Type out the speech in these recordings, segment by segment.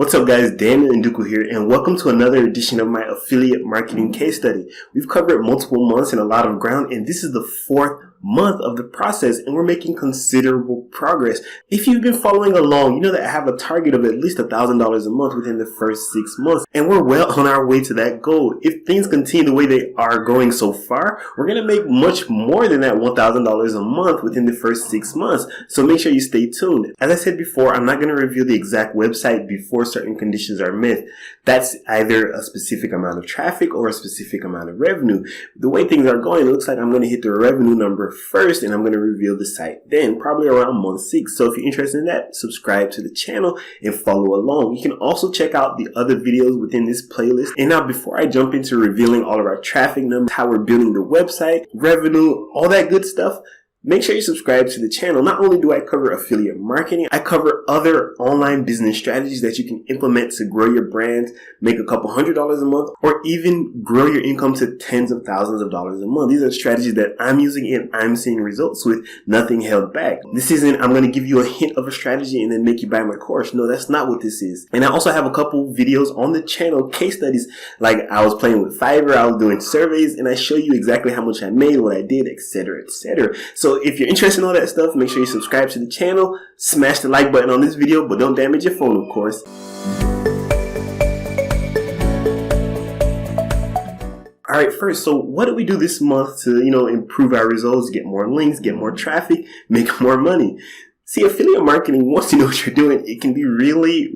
What's up guys, Daniel Ndukwu here, and welcome to another edition of my affiliate marketing case study. We've covered multiple months and a lot of ground, and this is the fourth month of the process, and we're making considerable progress. If you've been following along, you know that I have a target of at least $1,000 a month within the first 6 months, and we're well on our way to that goal. If things continue the way they are going so far, we're going to make much more than that $1,000 a month within the first 6 months, so make sure you stay tuned. As I said before, I'm not going to reveal the exact website before certain conditions are met. That's either a specific amount of traffic or a specific amount of revenue. The way things are going, it looks like I'm going to hit the revenue number first, and I'm going to reveal the site then, probably around month 6. So if you're interested in that, subscribe to the channel and follow along. You can also check out the other videos within this playlist. And now, before I jump into revealing all of our traffic numbers, how we're building the website, revenue, all that good stuff, make sure you subscribe to the channel. Not only do I cover affiliate marketing, I cover other online business strategies that you can implement to grow your brand, make a couple $100s a month, or even grow your income to tens of thousands of dollars a month. These are strategies that I'm using and I'm seeing results with, nothing held back. This isn't, I'm going to give you a hint of a strategy and then make you buy my course. No, that's not what this is. And I also have a couple videos on the channel, case studies, like I was playing with Fiverr, I was doing surveys, and I show you exactly how much I made, what I did, etc., etc. So if you're interested in all that stuff, make sure you subscribe to the channel, smash the like button on this video, but don't damage your phone, of course. Alright, first, so what did we do this month to, improve our results, get more links, get more traffic, make more money? See, affiliate marketing, once you know what you're doing, it can be really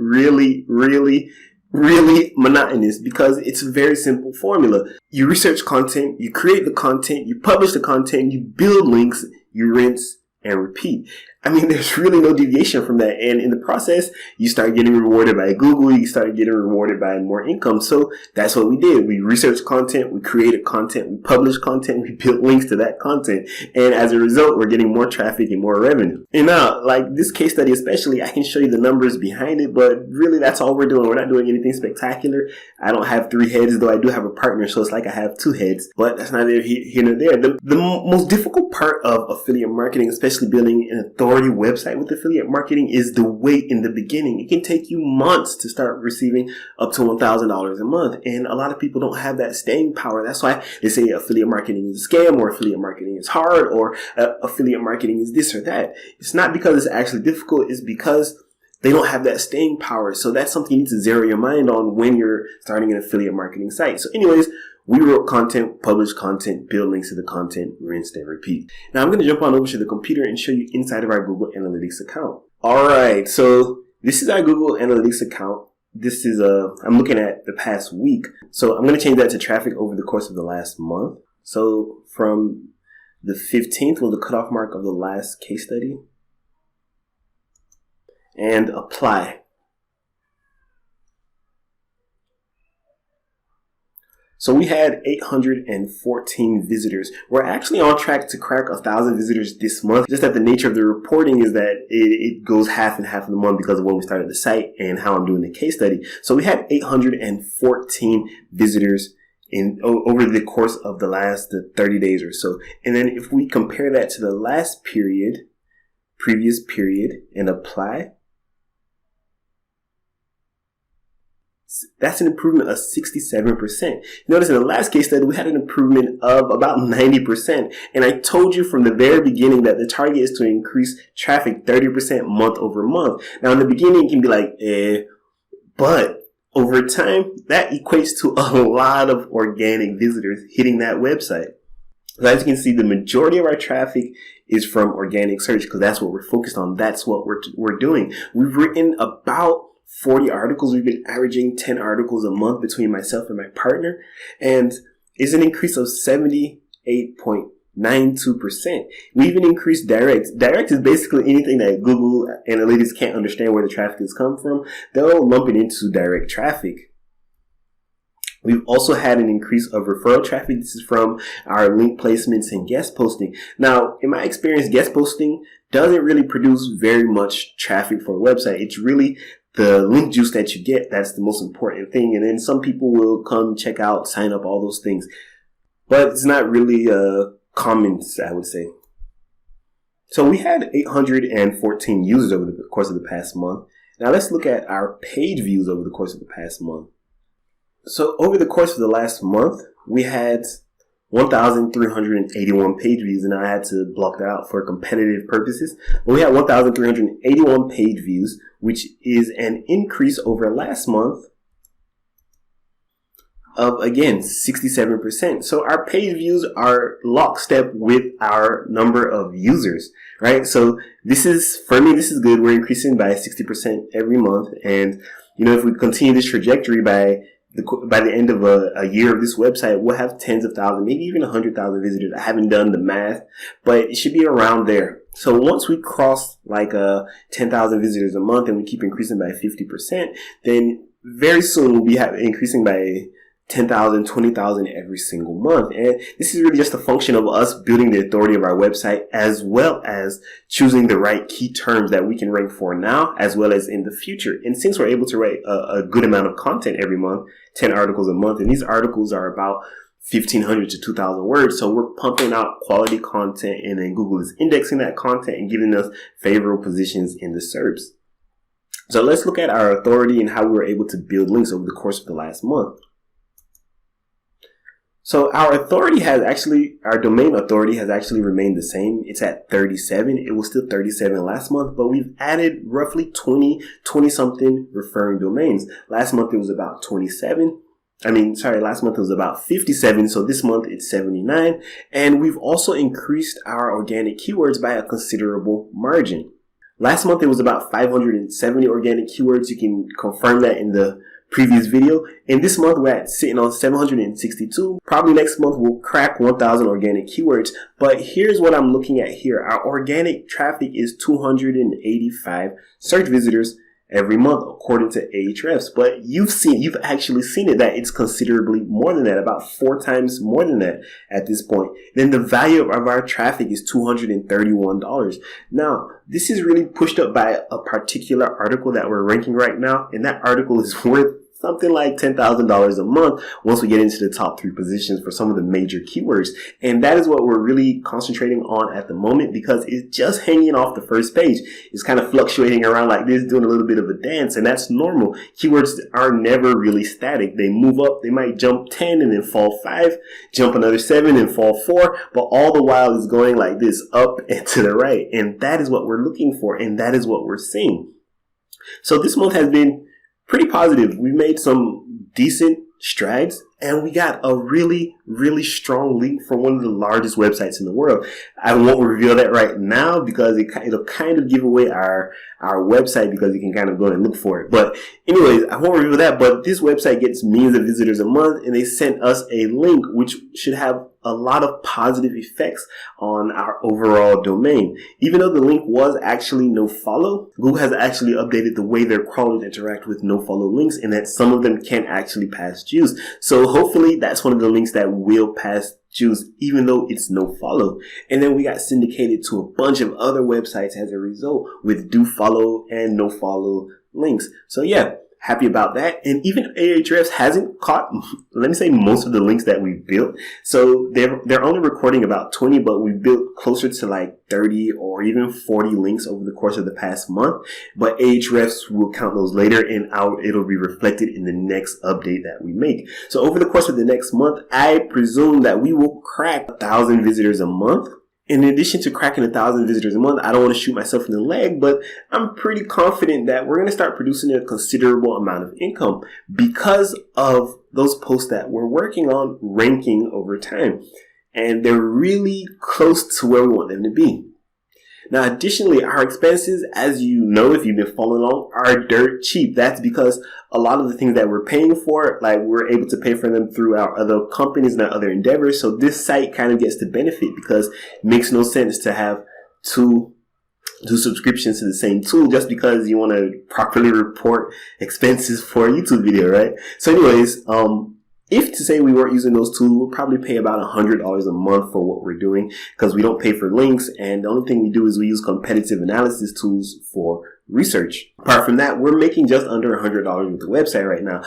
monotonous because it's a very simple formula. You research content, you create the content, you publish the content, you build links, you rinse and repeat. I mean, there's really no deviation from that. And in the process, you start getting rewarded by Google, you start getting rewarded by more income. So that's what we did. We researched content, we created content, we published content, we built links to that content. And as a result, we're getting more traffic and more revenue. And now, like this case study especially, I can show you the numbers behind it, but really that's all we're doing. We're not doing anything spectacular. I don't have 3 heads, though I do have a partner, so it's like I have 2 heads, but that's neither here nor there. The most difficult part of affiliate marketing, especially building an authority website with affiliate marketing, is the wait in the beginning. It can take you months to start receiving up to $1,000 a month, and a lot of people don't have that staying power. That's why they say affiliate marketing is a scam, or affiliate marketing is hard, or affiliate marketing is this or that. It's not because it's actually difficult, it's because they don't have that staying power. So that's something you need to zero your mind on when you're starting an affiliate marketing site. So anyways, we wrote content, published content, build links to the content, rinse and repeat. Now I'm going to jump on over to the computer and show you inside of our Google Analytics account. Alright, so this is our Google Analytics account. This is I'm looking at the past week. So I'm going to change that to traffic over the course of the last month. So from the 15th was the cutoff mark of the last case study. And apply. So we had 814 visitors. We're actually on track to crack 1,000 visitors this month. Just that the nature of the reporting is that it goes half and half of the month because of when we started the site and how I'm doing the case study. So we had 814 visitors over the course of the last 30 days or so. And then if we compare that to the last period, previous period, and apply, that's an improvement of 67%. Notice in the last case study, we had an improvement of about 90%. And I told you from the very beginning that the target is to increase traffic 30% month over month. Now, in the beginning, it can be like, but over time, that equates to a lot of organic visitors hitting that website. So as you can see, the majority of our traffic is from organic search because that's what we're focused on. That's what we're doing. We've written about 40 articles. We've been averaging 10 articles a month between myself and my partner, and it's an increase of 78.92%. We even increased direct. Direct is basically anything that Google Analytics can't understand where the traffic has come from. They'll lump it into direct traffic. We've also had an increase of referral traffic. This is from our link placements and guest posting. Now, in my experience, guest posting doesn't really produce very much traffic for a website. It's really the link juice that you get, that's the most important thing. And then some people will come, check out, sign up, all those things. But it's not really common, I would say. So we had 814 users over the course of the past month. Now let's look at our page views over the course of the past month. So over the course of the last month, we had 1,381 page views, and I had to block that out for competitive purposes. But we had 1,381 page views, which is an increase over last month of, again, 67%. So our page views are lockstep with our number of users, right? So this is, for me, this is good. We're increasing by 60% every month. And, if we continue this trajectory by the end of a year of this website, we'll have tens of thousands, maybe even 100,000 visitors. I haven't done the math, but it should be around there. So once we cross like 10,000 visitors a month and we keep increasing by 50%, then very soon we'll be increasing by 10,000, 20,000 every single month. And this is really just a function of us building the authority of our website, as well as choosing the right key terms that we can rank for now, as well as in the future. And since we're able to write a good amount of content every month, 10 articles a month, and these articles are about 1,500 to 2,000 words. So we're pumping out quality content, and then Google is indexing that content and giving us favorable positions in the SERPs. So let's look at our authority and how we were able to build links over the course of the last month. So our domain authority has actually remained the same. It's at 37. It was still 37 last month, but we've added roughly 20 something referring domains. Last month it was about 27. Last month it was about 57. So this month it's 79. And we've also increased our organic keywords by a considerable margin. Last month it was about 570 organic keywords. You can confirm that in the previous video. And this month we're sitting on 762. Probably next month we'll crack 1,000 organic keywords. But here's what I'm looking at here. Our organic traffic is 285 search visitors every month, according to Ahrefs. But you've actually seen it, that it's considerably more than that, about 4 times more than that at this point. Then the value of our traffic is $231. Now, this is really pushed up by a particular article that we're ranking right now, and that article is worth something like $10,000 a month once we get into the top 3 positions for some of the major keywords. And that is what we're really concentrating on at the moment, because it's just hanging off the first page. It's kind of fluctuating around like this, doing a little bit of a dance, and that's normal. Keywords are never really static. They move up, they might jump 10 and then fall 5, jump another 7 and fall 4, but all the while it's going like this, up and to the right. And that is what we're looking for, and that is what we're seeing. So this month has been pretty positive. We made some decent strides, and we got a really, really strong link from one of the largest websites in the world. I won't reveal that right now because it'll kind of give away our website, because you can kind of go and look for it. But anyways, I won't reveal that, but this website gets millions of visitors a month, and they sent us a link which should have a lot of positive effects on our overall domain. Even though the link was actually no follow, Google has actually updated the way their crawlers interact with no follow links, and that some of them can actually pass juice. So hopefully that's one of the links that will pass juice, even though it's no follow. And then we got syndicated to a bunch of other websites as a result with do follow and no follow links. So yeah, happy about that. And even Ahrefs hasn't caught, let me say, most of the links that we built. So they're only recording about 20, but we built closer to like 30 or even 40 links over the course of the past month. But Ahrefs will count those later, and it'll be reflected in the next update that we make. So over the course of the next month, I presume that we will crack 1,000 visitors a month. In addition to cracking 1,000 visitors a month, I don't want to shoot myself in the leg, but I'm pretty confident that we're going to start producing a considerable amount of income because of those posts that we're working on ranking over time. And they're really close to where we want them to be. Now, additionally, our expenses, as you know, if you've been following along, are dirt cheap. That's because a lot of the things that we're paying for, like, we're able to pay for them through our other companies and our other endeavors. So this site kind of gets the benefit, because it makes no sense to have two subscriptions to the same tool just because you want to properly report expenses for a YouTube video, right? So anyways, if to say we weren't using those tools, we'll probably pay about $100 a month for what we're doing, because we don't pay for links, and the only thing we do is we use competitive analysis tools for research. Apart from that, we're making just under $100 with the website right now.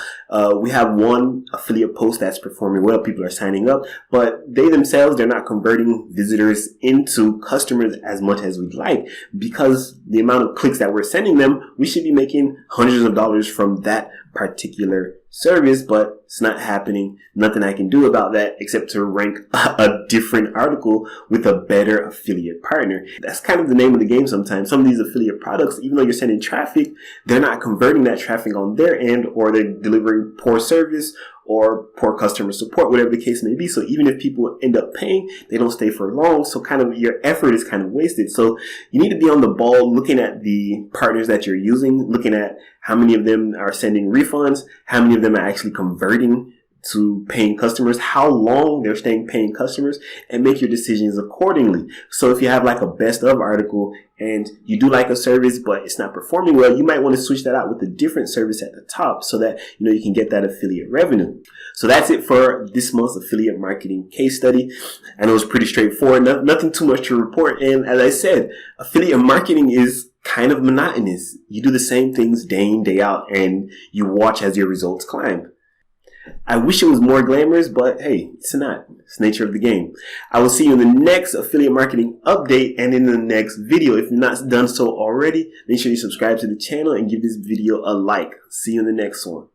We have one affiliate post that's performing well. People are signing up, but they themselves, they're not converting visitors into customers as much as we'd like, because the amount of clicks that we're sending them, we should be making hundreds of dollars from that particular service, but it's not happening. Nothing I can do about that except to rank a different article with a better affiliate partner. That's kind of the name of the game sometimes. Some of these affiliate products, even though you're sending traffic, they're not converting that traffic on their end, or they're delivering poor service or poor customer support, whatever the case may be. So even if people end up paying, they don't stay for long. So kind of your effort is kind of wasted. So you need to be on the ball, looking at the partners that you're using, looking at how many of them are sending refunds, how many of them are actually converting to paying customers, how long they're staying paying customers, and make your decisions accordingly. So if you have like a best of article and you do like a service, but it's not performing well, you might want to switch that out with a different service at the top so that, you can get that affiliate revenue. So that's it for this month's affiliate marketing case study. I know it's pretty straightforward, nothing too much to report. And as I said, affiliate marketing is kind of monotonous. You do the same things day in, day out, and you watch as your results climb. I wish it was more glamorous, but hey, it's not. It's the nature of the game. I will see you in the next affiliate marketing update and in the next video. If you're not done so already, make sure you subscribe to the channel and give this video a like. See you in the next one.